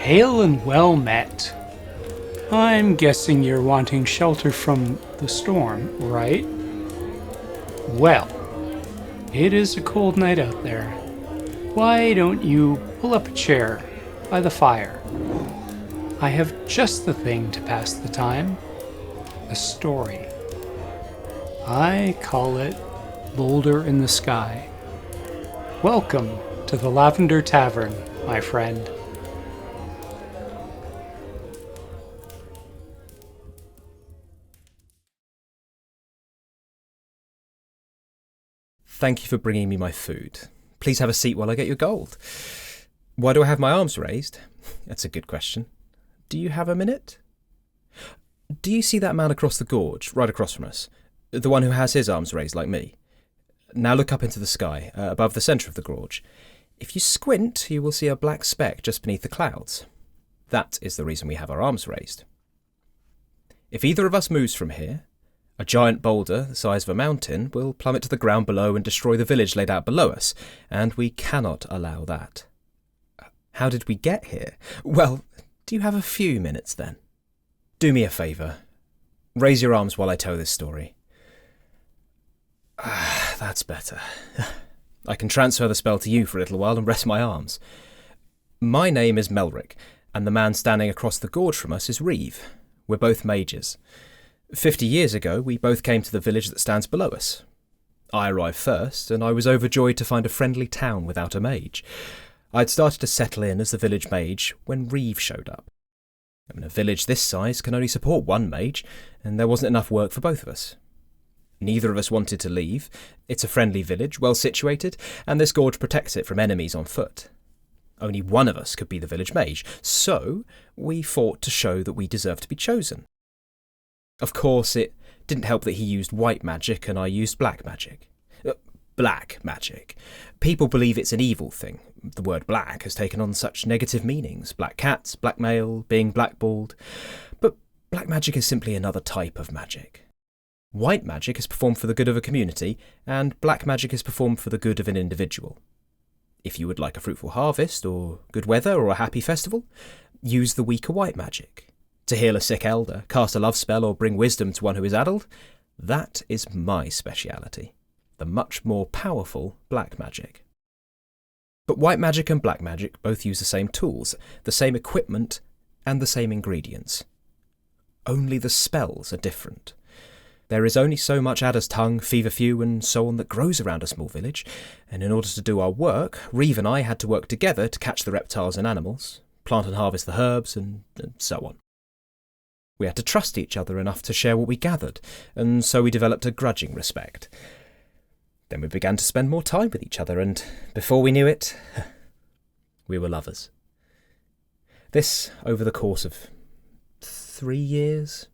Hail and well met. I'm guessing you're wanting shelter from the storm, right? Well, it is a cold night out there. Why don't you pull up a chair by the fire? I have just the thing to pass the time. A story. I call it Boulder in the Sky. Welcome to the Lavender Tavern, my friend. Thank you for bringing me my food. Please have a seat while I get your gold. Why do I have my arms raised? That's a good question. Do you have a minute? Do you see that man across the gorge, right across from us? The one who has his arms raised like me? Now look up into the sky, above the centre of the gorge. If you squint, you will see a black speck just beneath the clouds. That is the reason we have our arms raised. If either of us moves from here, a giant boulder the size of a mountain will plummet to the ground below and destroy the village laid out below us, and we cannot allow that. How did we get here? Well, do you have a few minutes then? Do me a favour. Raise your arms while I tell this story. That's better. I can transfer the spell to you for a little while and rest my arms. My name is Melric, and the man standing across the gorge from us is Reeve. We're both mages. 50 years ago, we both came to the village that stands below us. I arrived first, and I was overjoyed to find a friendly town without a mage. I'd started to settle in as the village mage when Reeve showed up. A village this size can only support one mage, and there wasn't enough work for both of us. Neither of us wanted to leave. It's a friendly village, well situated, and this gorge protects it from enemies on foot. Only one of us could be the village mage, so we fought to show that we deserved to be chosen. Of course, it didn't help that he used white magic and I used black magic. Black magic. People believe it's an evil thing. The word black has taken on such negative meanings. Black cats, blackmail, being blackballed. But black magic is simply another type of magic. White magic is performed for the good of a community, and black magic is performed for the good of an individual. If you would like a fruitful harvest, or good weather, or a happy festival, use the weaker white magic. To heal a sick elder, cast a love spell, or bring wisdom to one who is addled, that is my speciality. The much more powerful black magic. But white magic and black magic both use the same tools, the same equipment, and the same ingredients. Only the spells are different. There is only so much adder's tongue, feverfew, and so on that grows around a small village, and in order to do our work, Reeve and I had to work together to catch the reptiles and animals, plant and harvest the herbs, and so on. We had to trust each other enough to share what we gathered, and so we developed a grudging respect. Then we began to spend more time with each other, and before we knew it, we were lovers. This over the course of 3 years.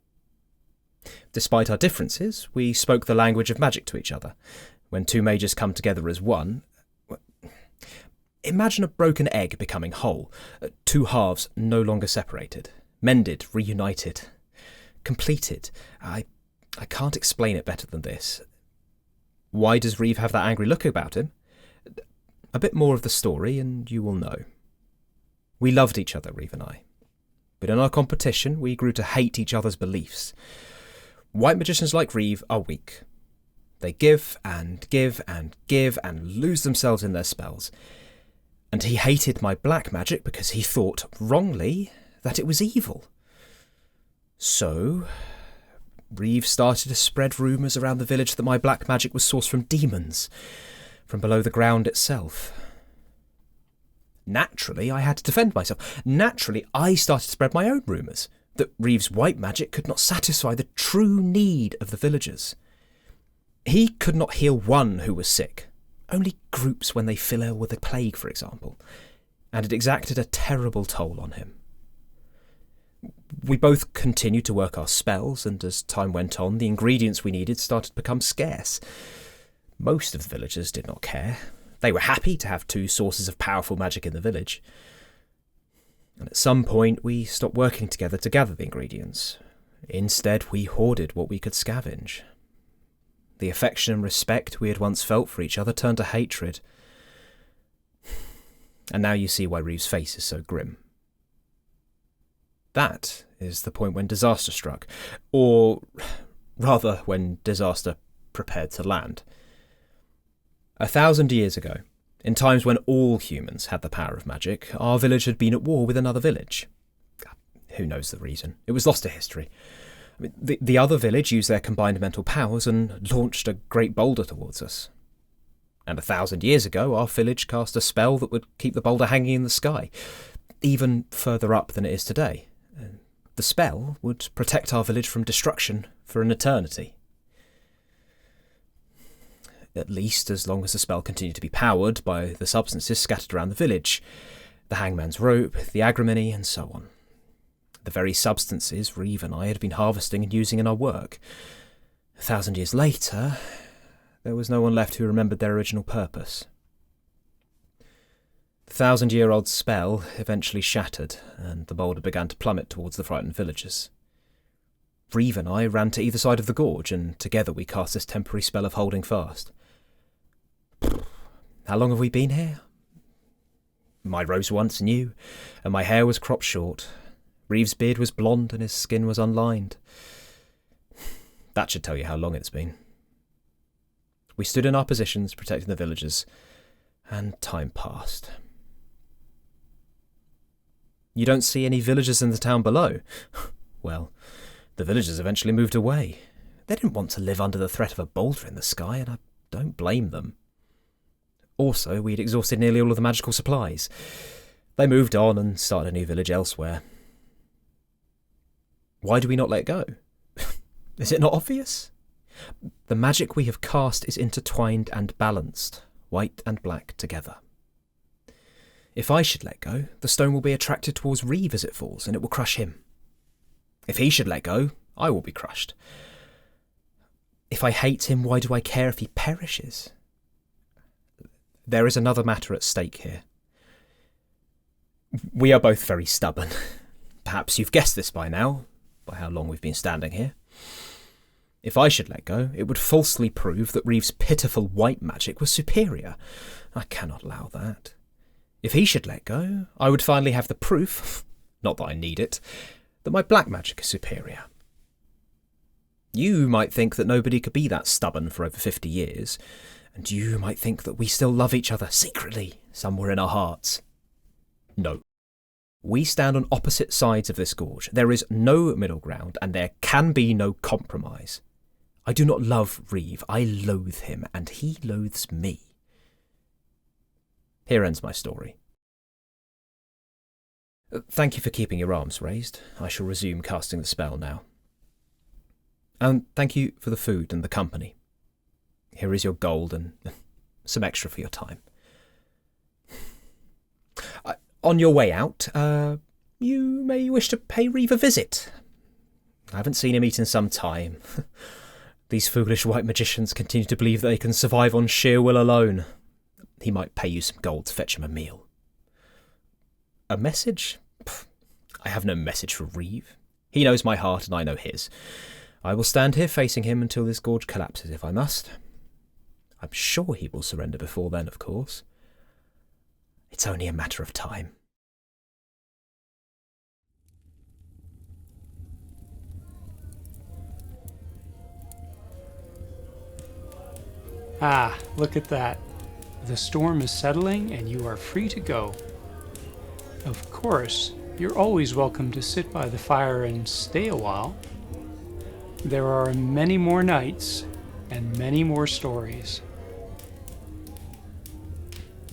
Despite our differences, we spoke the language of magic to each other. When two mages come together as one, imagine a broken egg becoming whole, two halves no longer separated. Mended, reunited, completed. I can't explain it better than this. Why does Reeve have that angry look about him? A bit more of the story and you will know. We loved each other, Reeve and I. But in our competition, we grew to hate each other's beliefs. White magicians like Reeve are weak. They give and give and give and lose themselves in their spells. And he hated my black magic because he thought, wrongly, that it was evil. So, Reeve started to spread rumours around the village that my black magic was sourced from demons, from below the ground itself. Naturally, I had to defend myself. Naturally, I started to spread my own rumours, that Reeve's white magic could not satisfy the true need of the villagers. He could not heal one who was sick, only groups when they fell ill with the plague, for example, and it exacted a terrible toll on him. We both continued to work our spells, and as time went on, the ingredients we needed started to become scarce. Most of the villagers did not care. They were happy to have two sources of powerful magic in the village. And at some point, we stopped working together to gather the ingredients. Instead, we hoarded what we could scavenge. The affection and respect we had once felt for each other turned to hatred. And now you see why Reeve's face is so grim. That is the point when disaster struck, or rather when disaster prepared to land. 1,000 years ago, in times when all humans had the power of magic, our village had been at war with another village. Who knows the reason? It was lost to history. The other village used their combined mental powers and launched a great boulder towards us. And 1,000 years ago, our village cast a spell that would keep the boulder hanging in the sky, even further up than it is today. The spell would protect our village from destruction for an eternity. At least as long as the spell continued to be powered by the substances scattered around the village, the hangman's rope, the agrimony, and so on. The very substances Reeve and I had been harvesting and using in our work. 1,000 years later, there was no one left who remembered their original purpose. The 1,000-year-old spell eventually shattered, and the boulder began to plummet towards the frightened villagers. Reeve and I ran to either side of the gorge, and together we cast this temporary spell of holding fast. How long have we been here? My rose once new, and my hair was cropped short. Reeve's beard was blonde, and his skin was unlined. That should tell you how long it's been. We stood in our positions, protecting the villagers, and time passed. You don't see any villagers in the town below. Well, the villagers eventually moved away. They didn't want to live under the threat of a boulder in the sky, and I don't blame them. Also, we'd exhausted nearly all of the magical supplies. They moved on and started a new village elsewhere. Why do we not let go? Is it not obvious? The magic we have cast is intertwined and balanced, white and black together. If I should let go, the stone will be attracted towards Reeve as it falls, and it will crush him. If he should let go, I will be crushed. If I hate him, why do I care if he perishes? There is another matter at stake here. We are both very stubborn. Perhaps you've guessed this by now, by how long we've been standing here. If I should let go, it would falsely prove that Reeve's pitiful white magic was superior. I cannot allow that. If he should let go, I would finally have the proof, not that I need it, that my black magic is superior. You might think that nobody could be that stubborn for over 50 years, and you might think that we still love each other secretly, somewhere in our hearts. No. We stand on opposite sides of this gorge. There is no middle ground, and there can be no compromise. I do not love Reeve. I loathe him, and he loathes me. Here ends my story. Thank you for keeping your arms raised. I shall resume casting the spell now. And thank you for the food and the company. Here is your gold and some extra for your time. On your way out, you may wish to pay Reeve a visit. I haven't seen him eat in some time. These foolish white magicians continue to believe that they can survive on sheer will alone. He might pay you some gold to fetch him a meal. A message? I have no message for Reeve. He knows my heart and I know his. I will stand here facing him until this gorge collapses if I must. I'm sure he will surrender before then, of course. It's only a matter of time. Ah, look at that. The storm is settling and you are free to go. Of course, you're always welcome to sit by the fire and stay a while. There are many more nights and many more stories.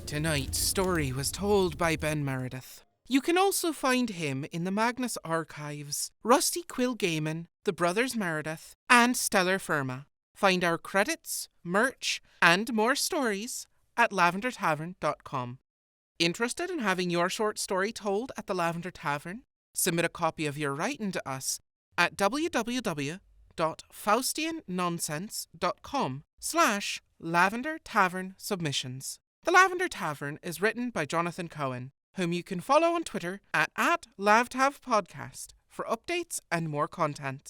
Tonight's story was told by Ben Meredith. You can also find him in the Magnus archives, Rusty Quill Gaiman, the Brothers Meredith, and Stellar Firma. Find our credits, merch, and more stories at lavendertavern.com. Interested in having your short story told at the Lavender Tavern? Submit a copy of your writing to us at www.faustiannonsense.com/Lavender Tavern Submissions. The Lavender Tavern is written by Jonathan Cohen, whom you can follow on Twitter at @LavTavPodcast for updates and more content.